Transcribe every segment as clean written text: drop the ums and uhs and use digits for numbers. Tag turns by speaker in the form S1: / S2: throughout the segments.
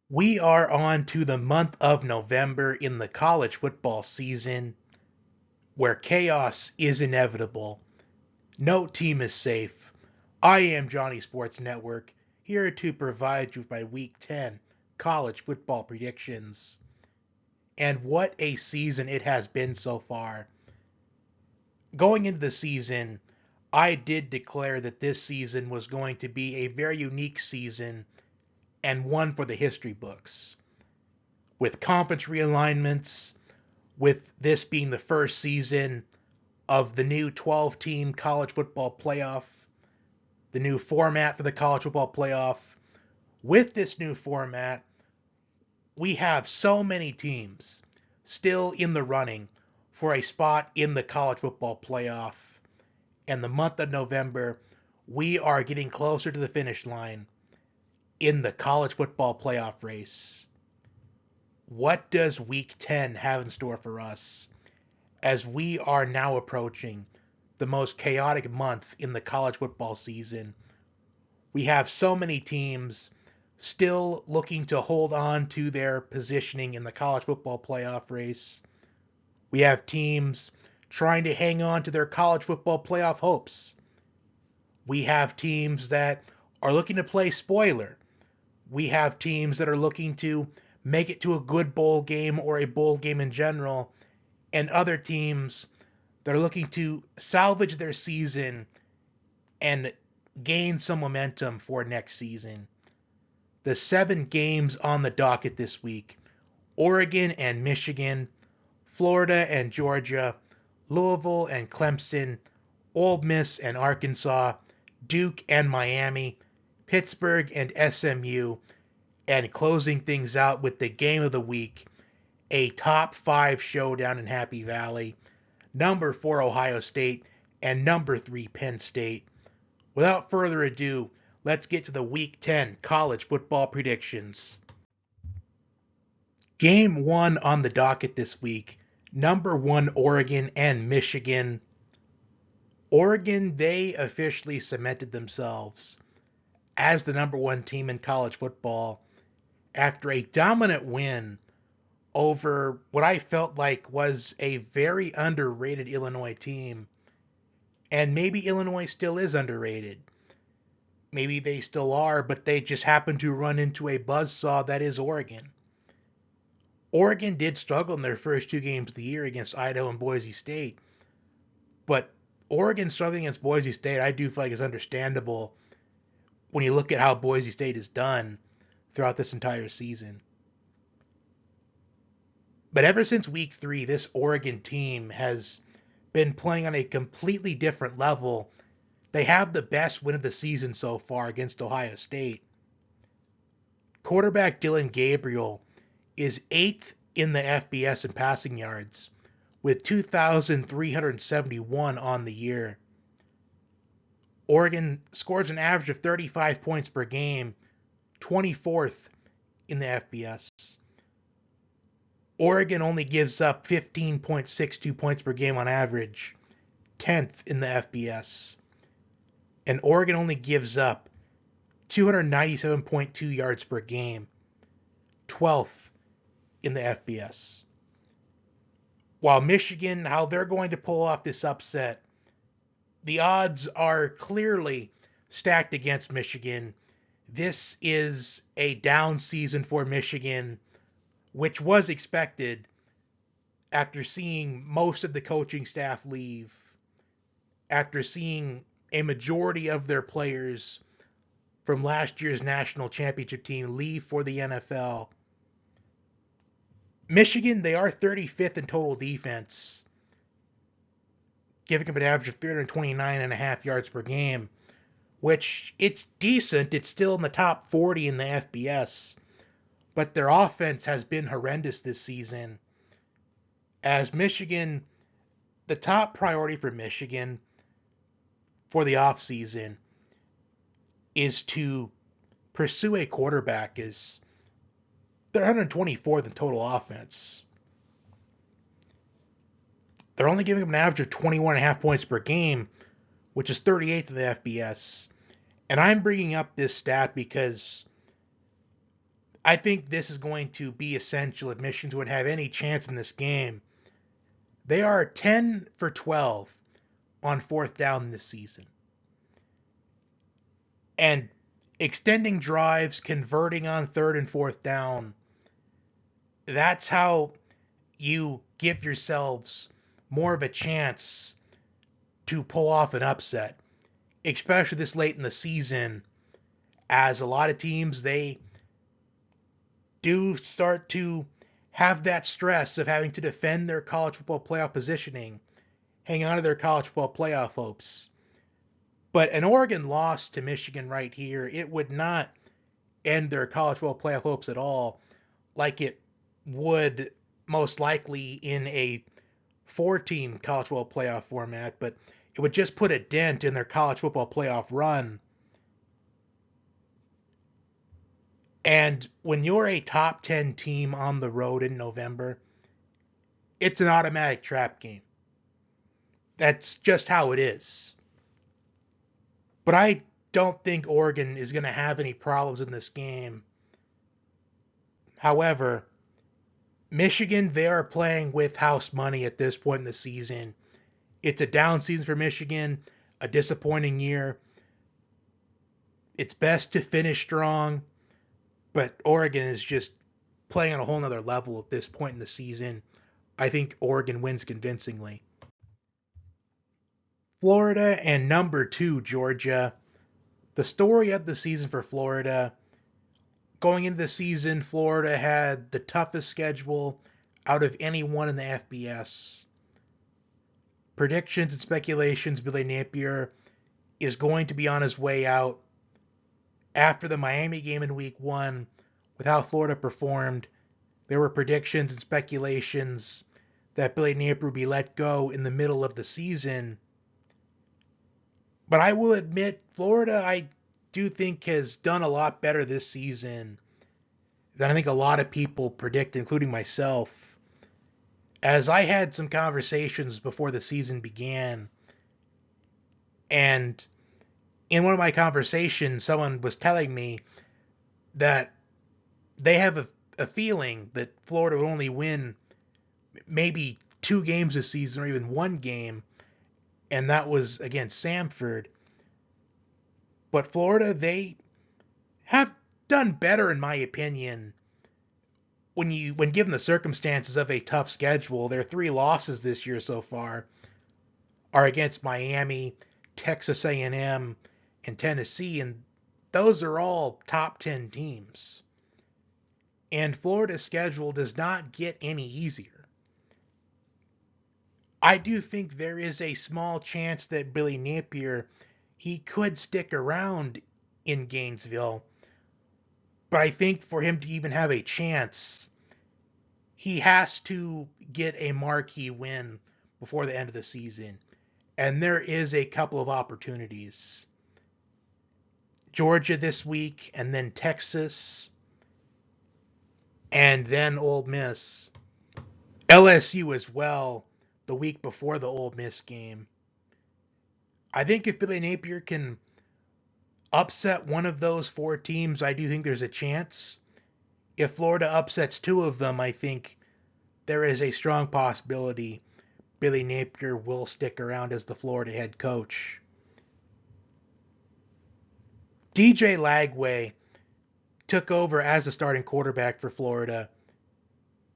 S1: We are on to the month of November in the college football season where chaos is inevitable. No team is safe. I am Johnny Sports Network, here to provide you with my Week 10 college football predictions. And what a season it has been so far. Going into the season, I did declare that this season was going to be a very unique season and one for the history books. With conference realignments, with this being the first season of the new 12-team college football playoff, the new format for the college football playoff. With this new format, we have so many teams still in the running for a spot in the college football playoff. And the month of November, we are getting closer to the finish line in the college football playoff race. What does Week 10 have in store for us as we are now approaching the most chaotic month in the college football season? We have so many teams still looking to hold on to their positioning in the college football playoff race. We have teams trying to hang on to their college football playoff hopes. We have teams that are looking to play spoiler. We have teams that are looking to make it to a good bowl game or a bowl game in general, and other teams that are looking to salvage their season and gain some momentum for next season. The 7 games on the docket this week: Oregon and Michigan, Florida and Georgia, Louisville and Clemson, Ole Miss and Arkansas, Duke and Miami, Pittsburgh and SMU, and closing things out with the game of the week, a top 5 showdown in Happy Valley, number 4 Ohio State and number 3 Penn State. Without further ado, let's get to the Week 10 college football predictions. Game 1 on the docket this week, number 1 Oregon and Michigan. Oregon, they officially cemented themselves as the number 1 team in college football after a dominant win over what I felt like was a very underrated Illinois team. And maybe Illinois still is underrated. Maybe they still are, but they just happen to run into a buzzsaw that is Oregon. Oregon did struggle in their first 2 games of the year against Idaho and Boise State. But Oregon struggling against Boise State, I do feel like is understandable when you look at how Boise State has done throughout this entire season. But ever since week 3, this Oregon team has been playing on a completely different level. They have the best win of the season so far against Ohio State. Quarterback Dylan Gabriel is 8th in the FBS in passing yards with 2,371 on the year. Oregon scores an average of 35 points per game, 24th in the FBS. Oregon only gives up 15.62 points per game on average, 10th in the FBS. And Oregon only gives up 297.2 yards per game, 12th in the FBS. While Michigan, how they're going to pull off this upset, the odds are clearly stacked against Michigan. This is a down season for Michigan, which was expected after seeing most of the coaching staff leave, after seeing a majority of their players from last year's national championship team leave for the NFL. Michigan, they are 35th in total defense, giving up an average of 329.5 yards per game, which it's decent. It's still in the top 40 in the FBS. But their offense has been horrendous this season. As Michigan, the top priority for Michigan for the offseason is to pursue a quarterback. Is they're 124th in total offense. They're only giving up an average of 21.5 points per game, which is 38th in the FBS. And I'm bringing up this stat because I think this is going to be essential if Michigan would have any chance in this game. They are 10 for 12 on fourth down this season. And extending drives, converting on third and fourth down, that's how you give yourselves more of a chance to pull off an upset, especially this late in the season, as a lot of teams, they do start to have that stress of having to defend their college football playoff positioning, hang on to their college football playoff hopes. But an Oregon loss to Michigan right here, it would not end their college football playoff hopes at all, like it would most likely in a four-team college football playoff format, but it would just put a dent in their college football playoff run. And when you're a top 10 team on the road in November, it's an automatic trap game. That's just how it is. But I don't think Oregon is going to have any problems in this game. However, Michigan, they are playing with house money at this point in the season. It's a down season for Michigan, a disappointing year. It's best to finish strong, but Oregon is just playing on a whole nother level at this point in the season. I think Oregon wins convincingly. Florida and number 2, Georgia. The story of the season for Florida. Going into the season, Florida had the toughest schedule out of anyone in the FBS. Predictions and speculations, Billy Napier is going to be on his way out. After the Miami game in week 1, with how Florida performed, there were predictions and speculations that Billy Napier would be let go in the middle of the season. But I will admit, Florida, I do think, has done a lot better this season than I think a lot of people predict, including myself. As I had some conversations before the season began, and in one of my conversations, someone was telling me that they have a feeling that Florida will only win maybe 2 games this season or even 1 game, and that was against Samford. But Florida, they have done better, in my opinion, when given the circumstances of a tough schedule. Their 3 losses this year so far are against Miami, Texas A&M, and Tennessee, and those are all top 10 teams. And Florida's schedule does not get any easier. I do think there is a small chance that Billy Napier, he could stick around in Gainesville, but I think for him to even have a chance, he has to get a marquee win before the end of the season. And there is a couple of opportunities. Georgia this week, and then Texas, and then Ole Miss. LSU as well, the week before the Ole Miss game. I think if Billy Napier can upset one of those 4 teams, I do think there's a chance. If Florida upsets 2 of them, I think there is a strong possibility Billy Napier will stick around as the Florida head coach. DJ Lagway took over as the starting quarterback for Florida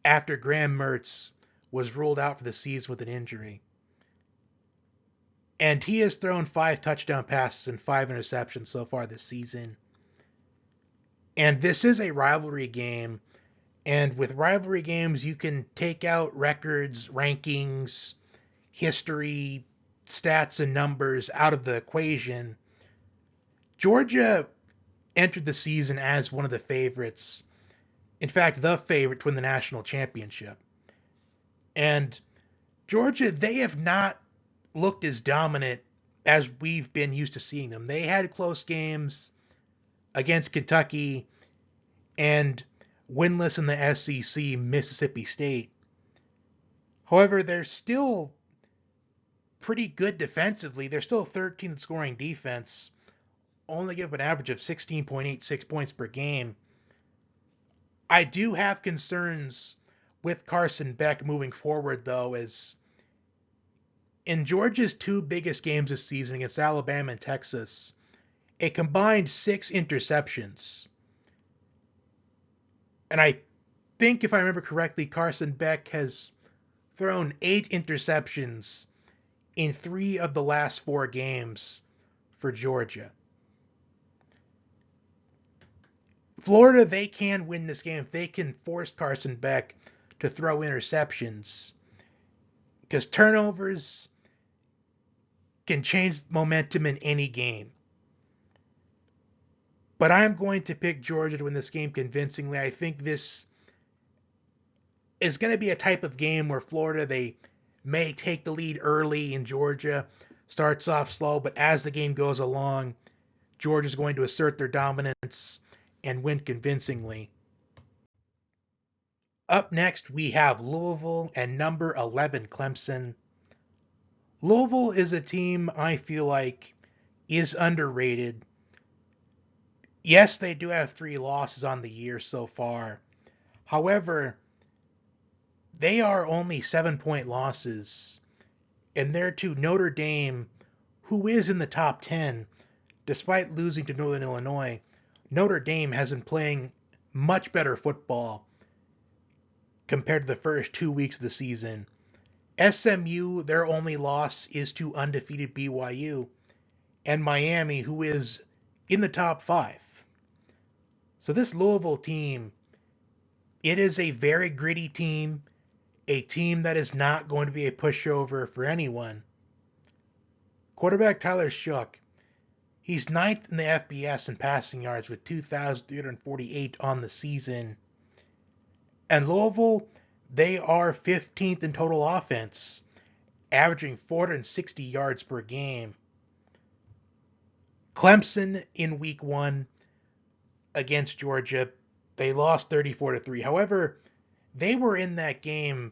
S1: after Graham Mertz was ruled out for the season with an injury. And he has thrown 5 touchdown passes and 5 interceptions so far this season. And this is a rivalry game. And with rivalry games, you can take out records, rankings, history, stats, and numbers out of the equation. Georgia entered the season as one of the favorites. In fact, the favorite to win the national championship. And Georgia, they have not looked as dominant as we've been used to seeing them. They had close games against Kentucky and winless in the SEC, Mississippi State. However, they're still pretty good defensively. They're still 13th scoring defense, only give an average of 16.86 points per game. I do have concerns with Carson Beck moving forward, though, as in Georgia's two biggest games this season against Alabama and Texas, a combined 6 interceptions. And I think, if I remember correctly, Carson Beck has thrown 8 interceptions in 3 of the last 4 games for Georgia. Florida, they can win this game if they can force Carson Beck to throw interceptions, because turnovers can change momentum in any game. But I'm going to pick Georgia to win this game convincingly. I think this is going to be a type of game where Florida, they may take the lead early and Georgia starts off slow, but as the game goes along, Georgia's going to assert their dominance and win convincingly. Up next, we have Louisville and number 11 Clemson. Louisville is a team I feel like is underrated. Yes, they do have 3 losses on the year so far. However, they are only 7-point losses, and they're to Notre Dame, who is in the top 10. Despite losing to Northern Illinois, Notre Dame has been playing much better football compared to the first 2 weeks of the season. SMU, their only loss is to undefeated BYU, and Miami, who is in the top 5. So this Louisville team, it is a very gritty team, a team that is not going to be a pushover for anyone. Quarterback Tyler Shook, he's 9th in the FBS in passing yards with 2,348 on the season. And Louisville, they are 15th in total offense, averaging 460 yards per game. Clemson in week 1 against Georgia, they lost 34-3. However, they were in that game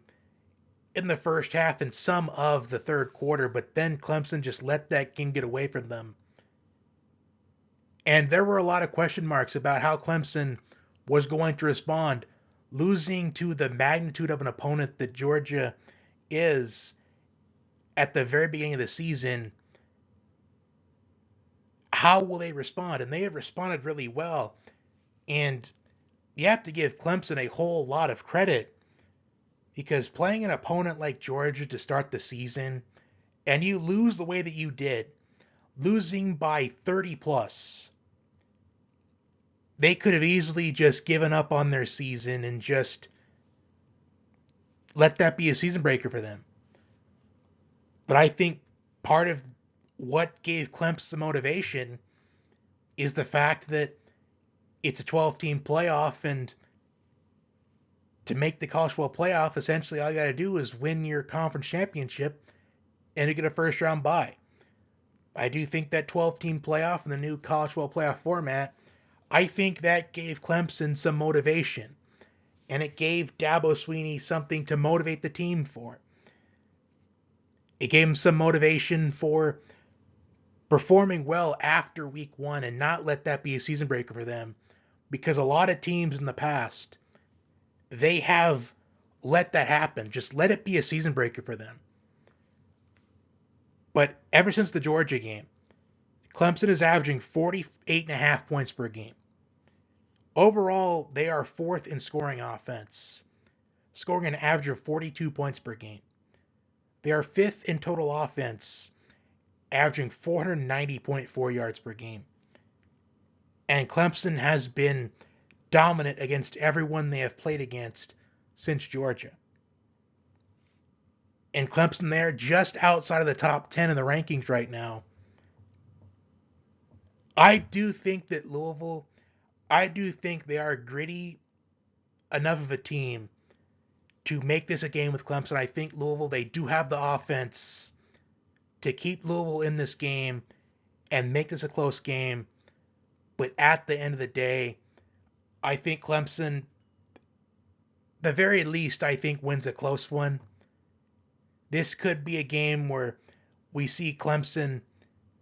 S1: in the first half and some of the third quarter, but then Clemson just let that game get away from them. And there were a lot of question marks about how Clemson was going to respond, losing to the magnitude of an opponent that Georgia is at the very beginning of the season. How will they respond? And they have responded really well. And you have to give Clemson a whole lot of credit, because playing an opponent like Georgia to start the season, and you lose the way that you did, losing by 30 plus, they could have easily just given up on their season and just let that be a season breaker for them. But I think part of what gave Clemson the motivation is the fact that it's a 12-team playoff, and to make the college football playoff, essentially all you got to do is win your conference championship and you get a first-round bye. I do think that 12-team playoff and the new college football playoff format, I think that gave Clemson some motivation, and it gave Dabo Swinney something to motivate the team for. It gave him some motivation for performing well after week 1 and not let that be a season breaker for them, because a lot of teams in the past, they have let that happen. Just let it be a season breaker for them. But ever since the Georgia game, Clemson is averaging 48.5 points per game. Overall, they are 4th in scoring offense, scoring an average of 42 points per game. They are 5th in total offense, averaging 490.4 yards per game. And Clemson has been dominant against everyone they have played against since Georgia. And Clemson, they're just outside of the top 10 in the rankings right now. I do think that Louisville, I do think they are gritty enough of a team to make this a game with Clemson. I think Louisville, they do have the offense to keep Louisville in this game and make this a close game. But at the end of the day, I think Clemson, the very least, I think wins a close one. This could be a game where we see Clemson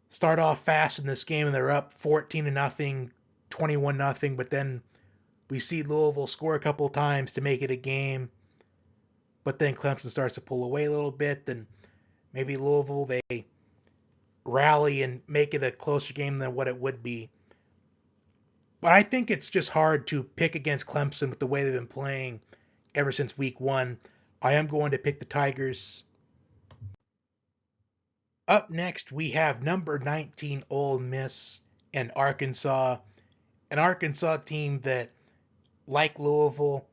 S1: start off fast in this game and they're up 14-0, 21-0, but then We see Louisville score a couple times to make it a game, but then Clemson starts to pull away a little bit. Then maybe Louisville, they rally and make it a closer game than what it would be. But I think it's just hard to pick against Clemson with the way they've been playing ever since week one. I am going to pick the Tigers. Up next, we have number 19 Ole Miss and Arkansas. An Arkansas team that, like Louisville,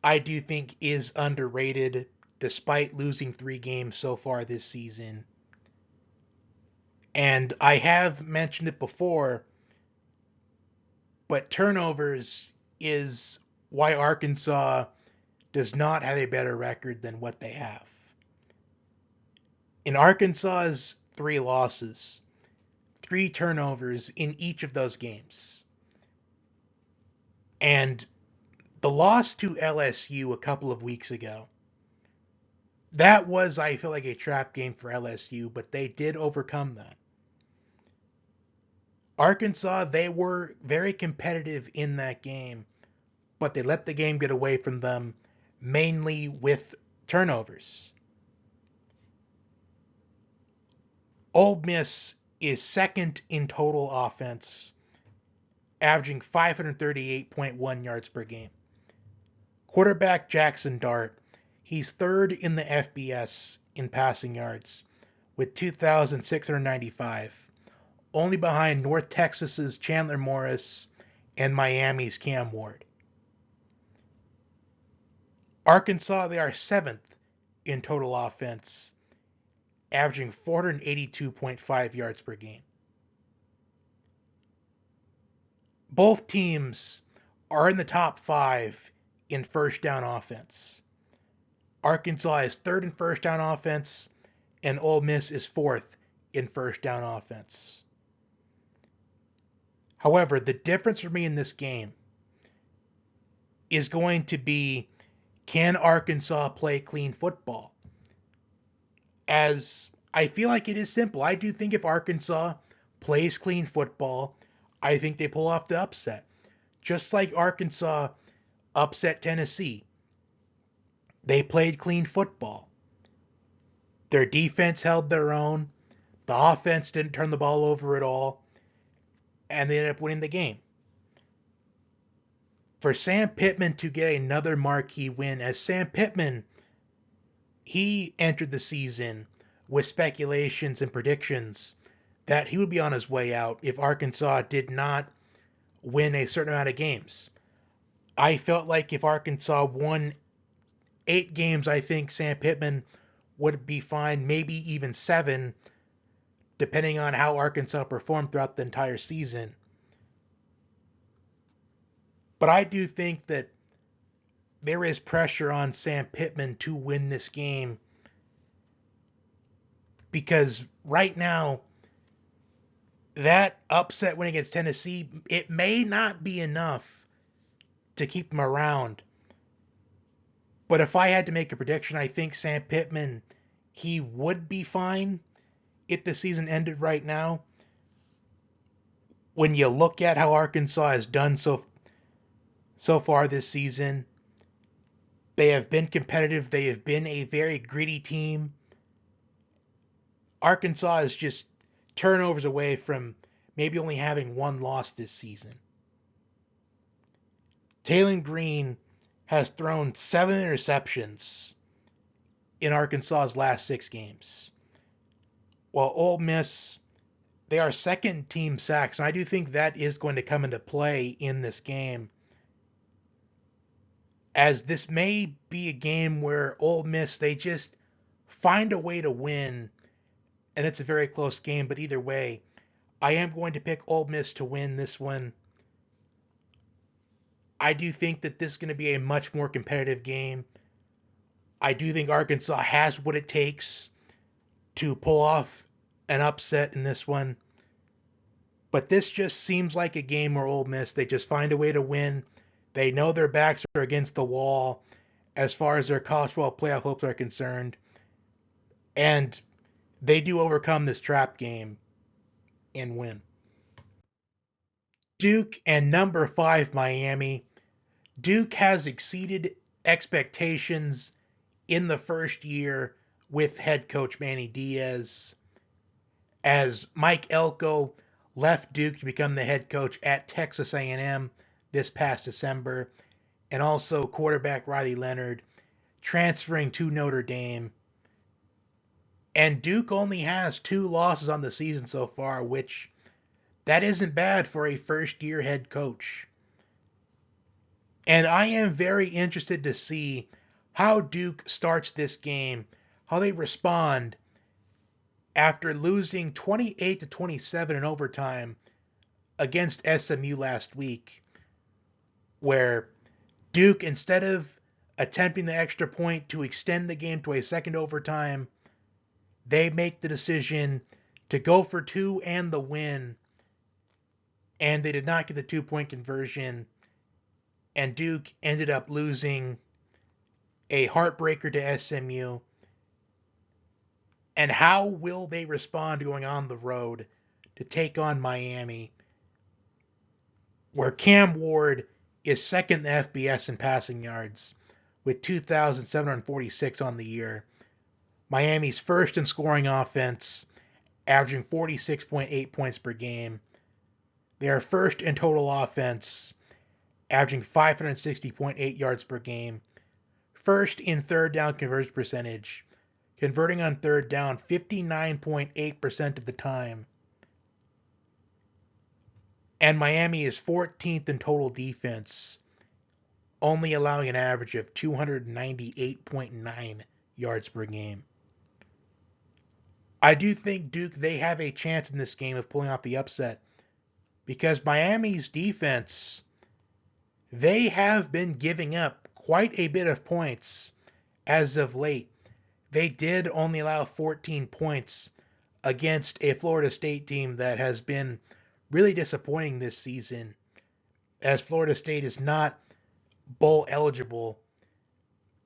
S1: I do think is underrated despite losing 3 games so far this season. And I have mentioned it before, but turnovers is why Arkansas does not have a better record than what they have. In Arkansas's 3 losses, 3 turnovers in each of those games. And the loss to LSU a couple of weeks ago, that was, I feel like, a trap game for LSU, but they did overcome that. Arkansas, they were very competitive in that game, but they let the game get away from them, mainly with turnovers. Ole Miss is second in total offense, averaging 538.1 yards per game. Quarterback Jackson Dart, he's third in the FBS in passing yards with 2,695, only behind North Texas's Chandler Morris and Miami's Cam Ward. Arkansas, they are seventh in total offense, averaging 482.5 yards per game. Both teams are in the top 5 in first down offense. Arkansas is third in first down offense, and Ole Miss is fourth in first down offense. However, the difference for me in this game is going to be, can Arkansas play clean football? As I feel like it is simple. I do think if Arkansas plays clean football, I think they pull off the upset. Just like Arkansas upset Tennessee. They played clean football. Their defense held their own. The offense didn't turn the ball over at all. And they ended up winning the game. For Sam Pittman to get another marquee win, as Sam Pittman, he entered the season with speculations and predictions that he would be on his way out if Arkansas did not win a certain amount of games. I felt like if Arkansas won 8 games, I think Sam Pittman would be fine, maybe even 7, depending on how Arkansas performed throughout the entire season. But I do think that there is pressure on Sam Pittman to win this game, because right now, that upset win against Tennessee, it may not be enough to keep him around. But if I had to make a prediction, I think Sam Pittman, he would be fine if the season ended right now. When you look at how Arkansas has done so far this season, they have been competitive. They have been a very gritty team. Arkansas is just turnovers away from maybe only having 1 loss this season. Taylor Green has thrown 7 interceptions in Arkansas's last 6 games. While Ole Miss, they are second team sacks, and I do think that is going to come into play in this game, as this may be a game where Ole Miss, they just find a way to win, and it's a very close game. But either way, I am going to pick Ole Miss to win this one. I do think that this is going to be a much more competitive game. I do think Arkansas has what it takes to pull off an upset in this one. But this just seems like a game where Ole Miss, they just find a way to win. They know their backs are against the wall as far as their college football playoff hopes are concerned. And they do overcome this trap game and win. Duke and number 5 Miami. Duke has exceeded expectations in the first year with head coach Manny Diaz, as Mike Elko left Duke to become the head coach at Texas A&M this past December, and also quarterback Riley Leonard transferring to Notre Dame. And Duke only has 2 losses on the season so far, which that isn't bad for a first-year head coach. And I am very interested to see how Duke starts this game, how they respond after losing 28-27 in overtime against SMU last week, where Duke, instead of attempting the extra point to extend the game to a second overtime, they make the decision to go for 2 and the win, and they did not get the 2-point conversion, and Duke ended up losing a heartbreaker to SMU. And how will they respond going on the road to take on Miami, where Cam Ward is second in the FBS in passing yards with 2,746 on the year. Miami's first in scoring offense, averaging 46.8 points per game. They are first in total offense, averaging 560.8 yards per game. First in third down conversion percentage, converting on third down 59.8% of the time. And Miami is 14th in total defense, only allowing an average of 298.9 yards per game. I do think Duke, they have a chance in this game of pulling off the upset, because Miami's defense, they have been giving up quite a bit of points as of late. They did only allow 14 points against a Florida State team that has been really disappointing this season, as Florida State is not bowl eligible,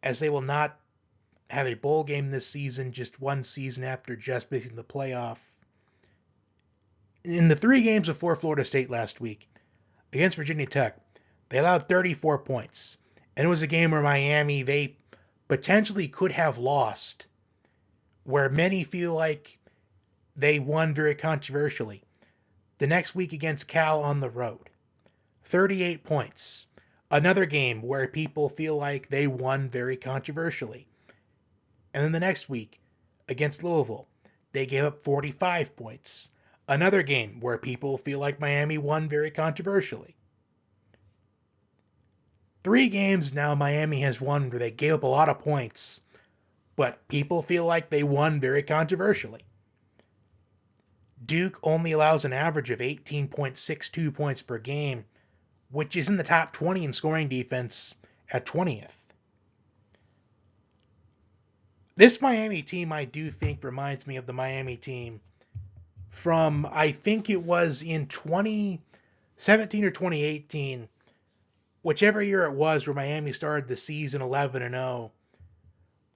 S1: as they will not have a bowl game this season, just one season after just missing the playoff. In the 3 games before Florida State last week, against Virginia Tech, they allowed 34 points. And it was a game where Miami, they potentially could have lost, where many feel like they won very controversially. The next week against Cal on the road, 38 points. Another game where people feel like they won very controversially. And then the next week against Louisville, they gave up 45 points. Another game where people feel like Miami won very controversially. 3 games now Miami has won where they gave up a lot of points, but people feel like they won very controversially. Duke only allows an average of 18.62 points per game, which is in the top 20 in scoring defense at 20th. This Miami team, I do think, reminds me of the Miami team from, I think it was in 2017 or 2018, whichever year it was, where Miami started the season 11-0.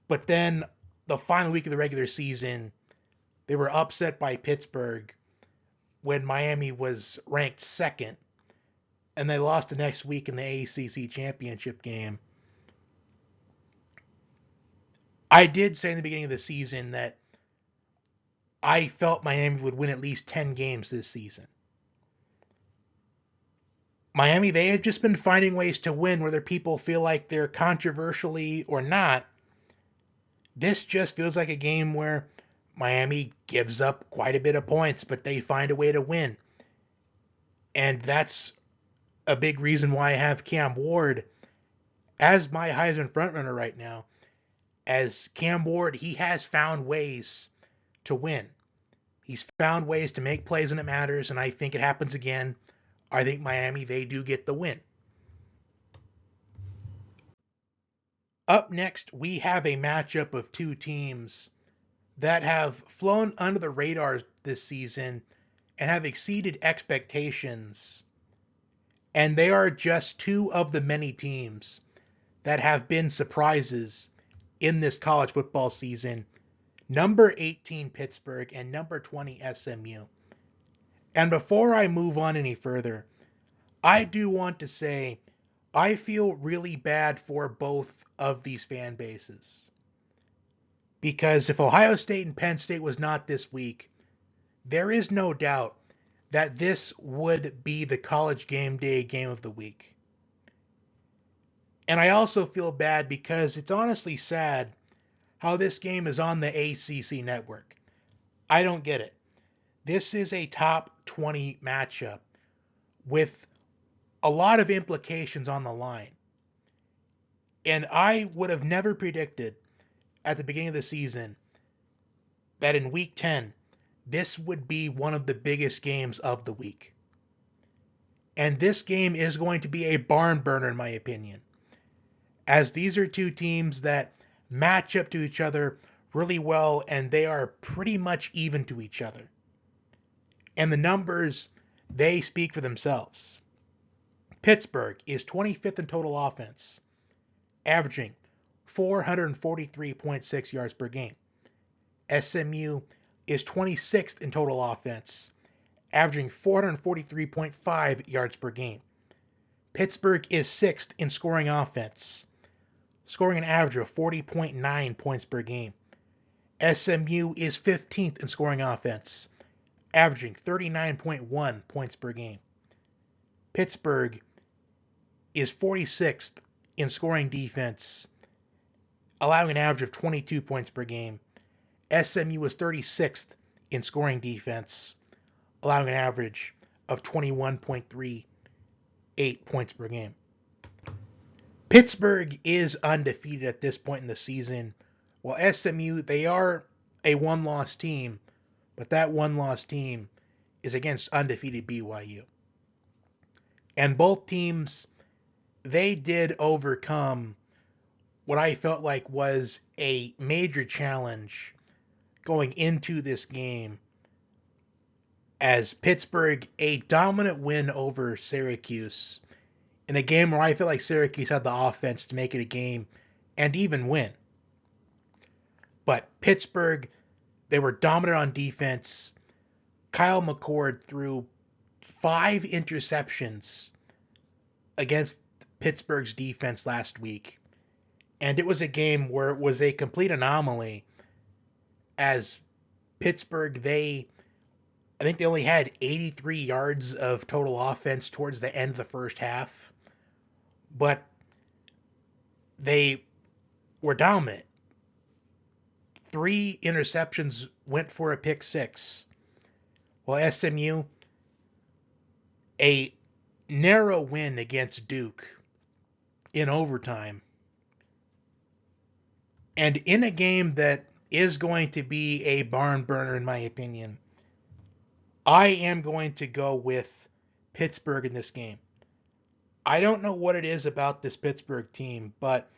S1: But then the final week of the regular season, they were upset by Pittsburgh when Miami was ranked second, and they lost the next week in the ACC championship game. I did say in the beginning of the season that I felt Miami would win at least 10 games this season. Miami, they have just been finding ways to win, whether people feel like they're controversially or not. This just feels like a game where Miami gives up quite a bit of points, but they find a way to win. And that's a big reason why I have Cam Ward as my Heisman frontrunner right now. As Cam Ward, he has found ways to win. He's found ways to make plays when it matters, and I think it happens again. I think Miami, they do get the win. Up next, we have a matchup of 2 teams that have flown under the radar this season and have exceeded expectations. And they are just 2 of the many teams that have been surprises in this college football season. Number 18 Pittsburgh and number 20 SMU. And before I move on any further, I do want to say I feel really bad for both of these fan bases. Because if Ohio State and Penn State was not this week, there is no doubt that this would be the college game day game of the week. And I also feel bad because it's honestly sad how this game is on the ACC network. I don't get it. This is a top 20 matchup with a lot of implications on the line. And I would have never predicted at the beginning of the season that in week 10, this would be one of the biggest games of the week. And this game is going to be a barn burner, in my opinion, as these are two teams that match up to each other really well, and they are pretty much even to each other. And the numbers, they speak for themselves. Pittsburgh is 25th in total offense, averaging 443.6 yards per game. SMU is 26th in total offense, averaging 443.5 yards per game. Pittsburgh is 6th in scoring offense, scoring an average of 40.9 points per game. SMU is 15th in scoring offense, averaging 39.1 points per game. Pittsburgh is 46th in scoring defense, allowing an average of 22 points per game. SMU was 36th in scoring defense, allowing an average of 21.38 points per game. Pittsburgh is undefeated at this point in the season, while SMU, they are a one-loss team, but that one-loss team is against undefeated BYU. And both teams, they did overcome what I felt like was a major challenge going into this game, as Pittsburgh, a dominant win over Syracuse in a game where I feel like Syracuse had the offense to make it a game and even win. But Pittsburgh, they were dominant on defense. Kyle McCord threw 5 interceptions against Pittsburgh's defense last week. And it was a game where it was a complete anomaly, as Pittsburgh, I think they only had 83 yards of total offense towards the end of the first half, but they were dominant. 3 interceptions went for a pick 6, while SMU, a narrow win against Duke in overtime. And in a game that is going to be a barn burner, in my opinion, I am going to go with Pittsburgh in this game. I don't know what it is about this Pittsburgh team, but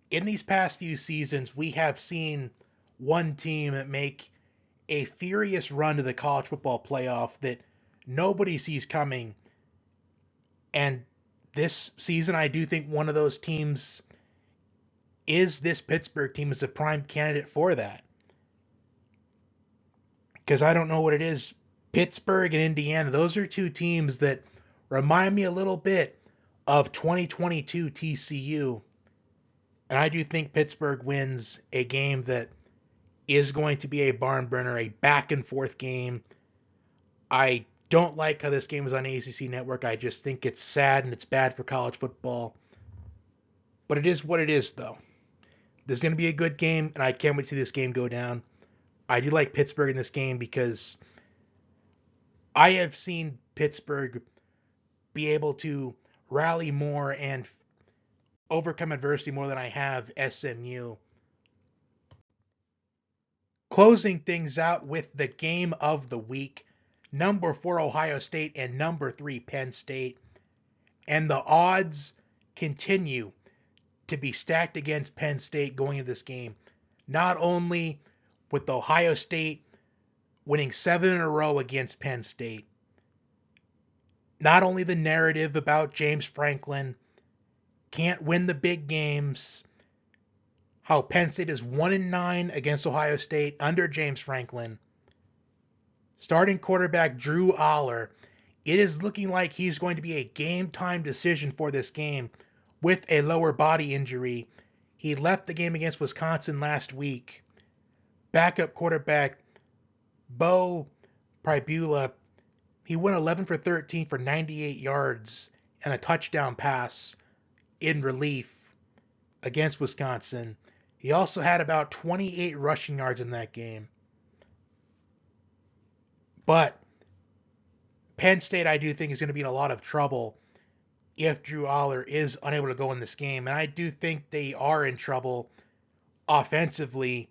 S1: in these past few seasons, we have seen one team make a furious run to the college football playoff that nobody sees coming. And this season, I do think one of those teams is this Pittsburgh team as a prime candidate for that. Because I don't know what it is. Pittsburgh and Indiana, those are two teams that remind me a little bit of 2022 TCU. And I do think Pittsburgh wins a game that is going to be a barn burner, a back and forth game. I don't like how this game is on ACC Network. I just think it's sad and it's bad for college football. But it is what it is, though. This is going to be a good game, and I can't wait to see this game go down. I do like Pittsburgh in this game because I have seen Pittsburgh be able to rally more and overcome adversity more than I have SMU. Closing things out with the game of the week, number 4 Ohio State and number 3 Penn State. And the odds continue to be stacked against Penn State going into this game. Not only with Ohio State winning 7 in a row against Penn State, not only the narrative about James Franklin can't win the big games, how Penn State is 1-9 against Ohio State under James Franklin. Starting quarterback Drew Aller It is looking like he's going to be a game-time decision for this game with a lower body injury. He left the game against Wisconsin last week. Backup quarterback Bo Pribula, he went 11 for 13 for 98 yards and a touchdown pass in relief against Wisconsin. He also had about 28 rushing yards in that game. But Penn State, I do think, is going to be in a lot of trouble if Drew Aller is unable to go in this game. And I do think they are in trouble offensively,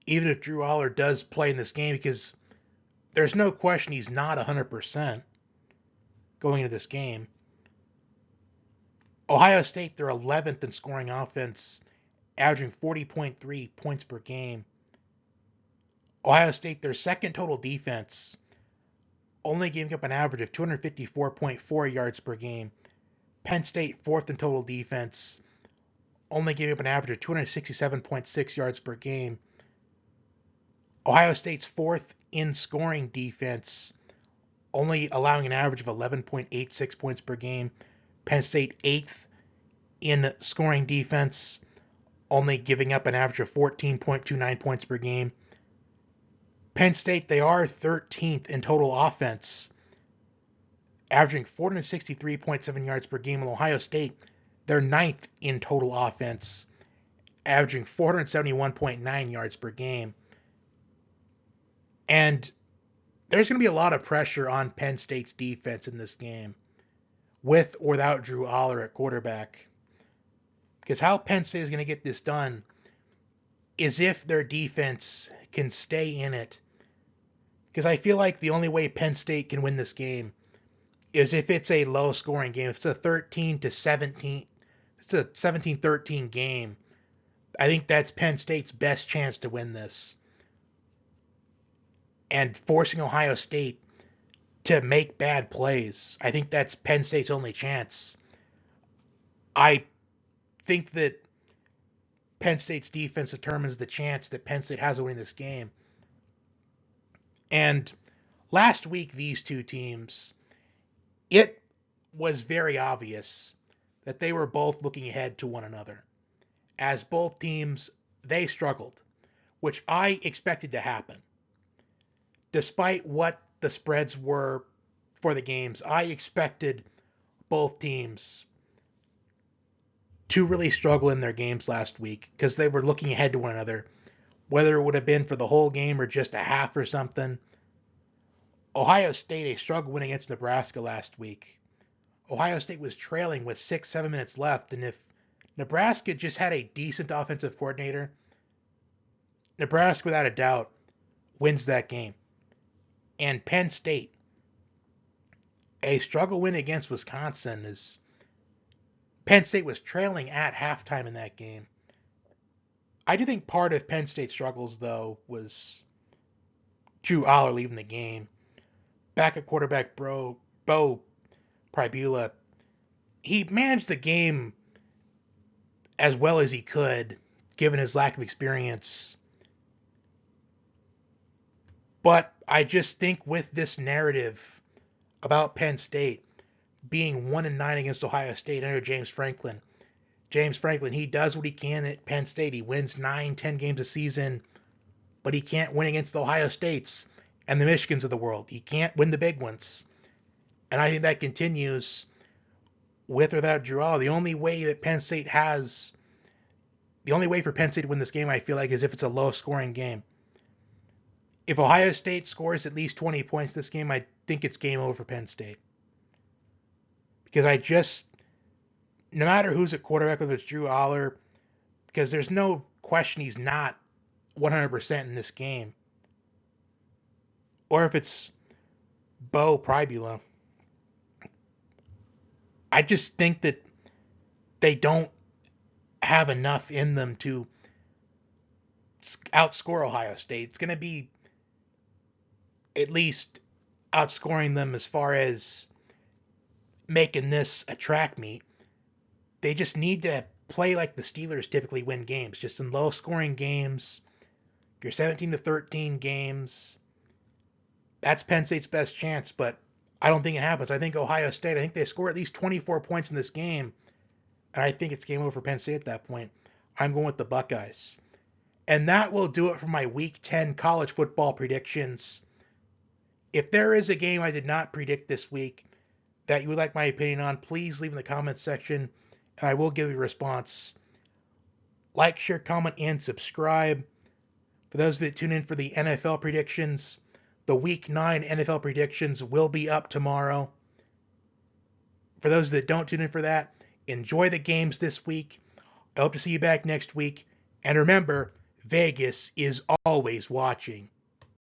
S1: even if Drew Aller does play in this game, because there's no question he's not 100% going into this game. Ohio State, they're 11th in scoring offense, averaging 40.3 points per game. Ohio State, their second total defense, only giving up an average of 254.4 yards per game. Penn State, fourth in total defense, only giving up an average of 267.6 yards per game. Ohio State's fourth in scoring defense, only allowing an average of 11.86 points per game. Penn State, eighth in scoring defense, only giving up an average of 14.29 points per game. Penn State, they are 13th in total offense, averaging 463.7 yards per game. And Ohio State, they're 9th in total offense, averaging 471.9 yards per game. And there's going to be a lot of pressure on Penn State's defense in this game, with or without Drew Aller at quarterback. Because how Penn State is going to get this done is if their defense can stay in it. Because I feel like the only way Penn State can win this game is if it's a low-scoring game. If it's a 13-17, it's a 17-13 game, I think that's Penn State's best chance to win this. And forcing Ohio State to make bad plays, I think that's Penn State's only chance. I think that Penn State's defense determines the chance that Penn State has of winning this game. And last week, these two teams, it was very obvious that they were both looking ahead to one another. As both teams, they struggled, which I expected to happen. Despite what the spreads were for the games, I expected both teams to really struggle in their games last week because they were looking ahead to one another, whether it would have been for the whole game or just a half or something. Ohio State, a struggle win against Nebraska last week. Ohio State was trailing with 6-7 minutes left, and if Nebraska just had a decent offensive coordinator, Nebraska, without a doubt, wins that game. And Penn State, a struggle win against Wisconsin, is Penn State was trailing at halftime in that game. I do think part of Penn State's struggles, though, was Drew Aller leaving the game. Backup quarterback Bo Pribula, he managed the game as well as he could, given his lack of experience. But I just think with this narrative about Penn State being 1-9 against Ohio State under James Franklin, he does what he can at Penn State. He wins 9-10 games a season, but he can't win against the Ohio States and the Michigans of the world. He can't win the big ones. And I think that continues with or without Drew Aller. The only way for Penn State to win this game, I feel like, is if it's a low-scoring game. If Ohio State scores at least 20 points this game, I think it's game over for Penn State. Because no matter who's at quarterback, whether it's Drew Aller, because there's no question he's not 100% in this game, or if it's Bo Pribula, I just think that they don't have enough in them to outscore Ohio State. It's going to be at least outscoring them as far as making this a track meet. They just need to play like the Steelers typically win games, just in low-scoring games, your 17-13 games. That's Penn State's best chance, but I don't think it happens. I think Ohio State, I think they score at least 24 points in this game, and I think it's game over for Penn State at that point. I'm going with the Buckeyes. And that will do it for my Week 10 college football predictions. If there is a game I did not predict this week that you would like my opinion on, please leave in the comments section, and I will give you a response. Like, share, comment, and subscribe. For those that tune in for the NFL predictions, the Week 9 NFL predictions will be up tomorrow. For those that don't tune in for that, enjoy the games this week. I hope to see you back next week. And remember, Vegas is always watching.